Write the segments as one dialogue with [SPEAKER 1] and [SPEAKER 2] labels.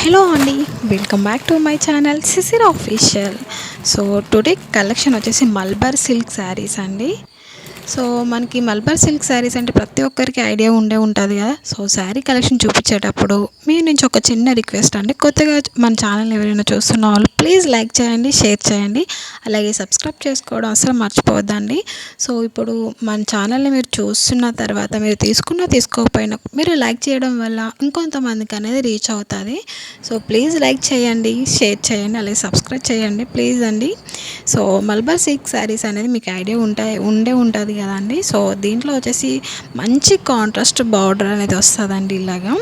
[SPEAKER 1] Hello అండి, welcome back to my channel Sisir official. So today collection వచ్చేసి Malabar silk saris అండి. So మనకి మల్బార్ సిల్క్ శారీస్ అంటే ప్రతి ఒక్కరికి ఐడియా ఉంటుంది కదా. సో శారీ కలెక్షన్ చూపించేటప్పుడు మీ నుంచి ఒక చిన్న రిక్వెస్ట్ అండి, కొత్తగా మన ఛానల్ ఎవరైనా చూస్తున్న వాళ్ళు ప్లీజ్ లైక్ చేయండి, షేర్ చేయండి, అలాగే సబ్స్క్రైబ్ చేసుకోవడం అసలు మర్చిపోవద్దండి. సో ఇప్పుడు మన ఛానల్ని మీరు చూస్తున్న తర్వాత మీరు తీసుకోకపోయినా మీరు లైక్ చేయడం వల్ల ఇంకొంతమందికి అనేది రీచ్ అవుతుంది. సో ప్లీజ్ లైక్ చేయండి, షేర్ చేయండి, అలాగే సబ్స్క్రైబ్ చేయండి ప్లీజ్ అండి. సో మల్బార్ సిల్క్ శారీస్ అనేది మీకు ఐడియా ఉంటుంది కదండి. సో దీంట్లో వచ్చేసి మంచి కాంట్రాస్ట్ బార్డర్ అనేది వస్తుందండి ఇలాగా.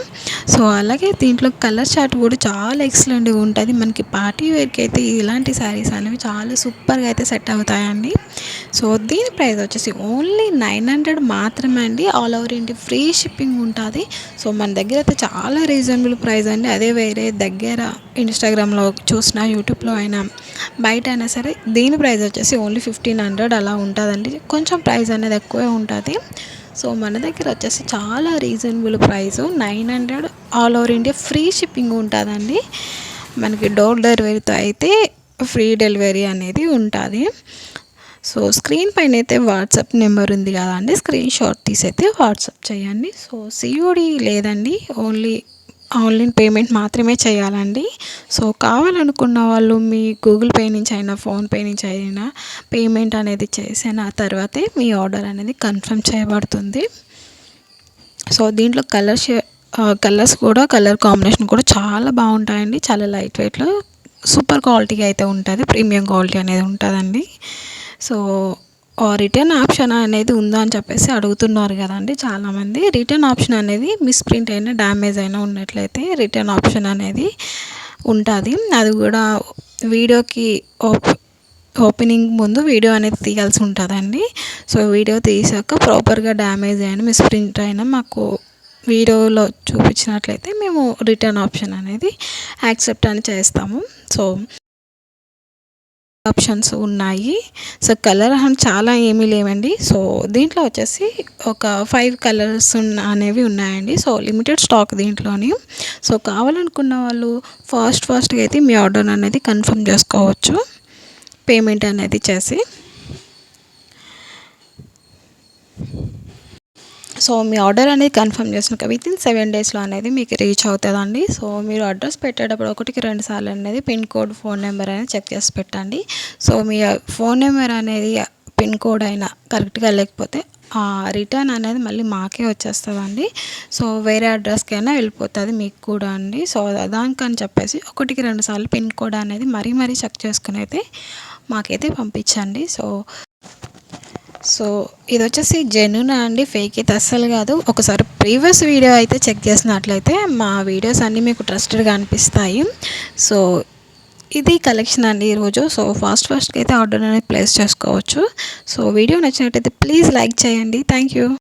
[SPEAKER 1] సో అలాగే దీంట్లో కలర్ చార్ట్ కూడా చాలా ఎక్సలెంట్గా ఉంటుంది. మనకి పార్టీ వేర్కి అయితే ఇలాంటి శారీస్ అనేవి చాలా సూపర్గా అయితే సెట్ అవుతాయండి. సో దీని ప్రైస్ వచ్చేసి ఓన్లీ 900 మాత్రమే అండి. All over India free shipping ఉంటుంది. సో మన దగ్గర అయితే చాలా రీజనబుల్ ప్రైస్ అండి. అదే వేరే దగ్గర ఇన్స్టాగ్రామ్లో చూసినా, యూట్యూబ్లో అయినా, బయట అయినా సరే దీని ప్రైస్ వచ్చేసి ఓన్లీ 1500 అలా ఉంటుందండి. కొంచెం ప్రైస్ అనేది ఎక్కువే ఉంటుంది. సో మన దగ్గర వచ్చేసి చాలా reasonable price 900, all over India free shipping ఉంటుందండి. మనకి డోర్ డెలివరీతో అయితే ఫ్రీ డెలివరీ అనేది ఉంటుంది. సో స్క్రీన్ పైన అయితే వాట్సాప్ నెంబర్ ఉంది కదా అండి, స్క్రీన్ షాట్ తీసి అయితే వాట్సాప్ చేయండి. సో సిఓడి లేదండి, ఓన్లీ ఆన్లైన్ పేమెంట్ మాత్రమే చేయాలండి. సో కావాలనుకున్న వాళ్ళు మీ గూగుల్ పే నుంచి అయినా, ఫోన్పే నుంచి అయినా పేమెంట్ అనేది చేసిన తర్వాతే మీ ఆర్డర్ అనేది కన్ఫర్మ్ చేయబడుతుంది. సో దీంట్లో కలర్స్ కూడా, కలర్ కాంబినేషన్ కూడా చాలా బాగుంటాయండి. చాలా లైట్ వెయిట్లో సూపర్ క్వాలిటీగా అయితే ఉంటుంది, ప్రీమియం క్వాలిటీ అనేది ఉంటుందండి. సో రిటర్న్ ఆప్షన్ అనేది ఉందా అని చెప్పేసి అడుగుతున్నారు కదండి చాలామంది. రిటర్న్ ఆప్షన్ అనేది మిస్ప్రింట్ అయినా, డ్యామేజ్ అయినా ఉన్నట్లయితే రిటర్న్ ఆప్షన్ అనేది ఉంటుంది. అది కూడా వీడియోకి ఓపెనింగ్ ముందు వీడియో అనేది తీయాల్సి ఉంటుందండి. సో వీడియో తీసాక ప్రాపర్గా డ్యామేజ్ అయినా, మిస్ప్రింట్ అయినా మాకు వీడియోలో చూపించినట్లయితే మేము రిటర్న్ ఆప్షన్ అనేది యాక్సెప్ట్ అని చేస్తాము. సో ఆప్షన్స్ ఉన్నాయి. సో కలర్ చాలా ఏమీ లేవండి. సో దీంట్లో వచ్చేసి ఒక 5 కలర్స్ అనేవి ఉన్నాయండి. సో లిమిటెడ్ స్టాక్ దీంట్లోని. సో కావాలనుకున్న వాళ్ళు ఫాస్ట్గా అయితే మీ ఆర్డర్ అనేది కన్ఫర్మ్ చేసుకోవచ్చు పేమెంట్ అనేది చేసి. సో మీ ఆర్డర్ అనేది కన్ఫర్మ్ చేసినాక వితిన్ 7 డేస్లో అనేది మీకు రీచ్ అవుతుందండి. సో మీరు అడ్రస్ పెట్టేటప్పుడు 1-2 సార్లు అనేది పిన్ కోడ్, ఫోన్ నెంబర్ అనేది చెక్ చేసి పెట్టండి. సో మీ ఫోన్ నెంబర్ అనేది, పిన్ కోడ్ అయినా కరెక్ట్గా లేకపోతే రిటర్న్ అనేది మళ్ళీ మాకే వచ్చేస్తుందండి. సో వేరే అడ్రస్కైనా వెళ్ళిపోతుంది మీకు కూడా అండి. సో దానికని చెప్పేసి 1-2 సార్లు పిన్ కోడ్ అనేది మరీ చెక్ చేసుకుని అయితే మాకైతే పంపించండి. సో ఇది వచ్చేసి జెన్యూన్ అండి, ఫేక్ అయితే అస్సలు కాదు. ఒకసారి ప్రీవియస్ వీడియో అయితే చెక్ చేసినట్లయితే మా వీడియోస్ అన్నీ మీకు ట్రస్టెడ్గా అనిపిస్తాయి. సో ఇది కలెక్షన్ అండి ఈరోజు. సో ఫాస్ట్గా అయితే ఆర్డర్ అనేది ప్లేస్ చేసుకోవచ్చు. సో వీడియో నచ్చినట్టయితే ప్లీజ్ లైక్ చేయండి. Thank you.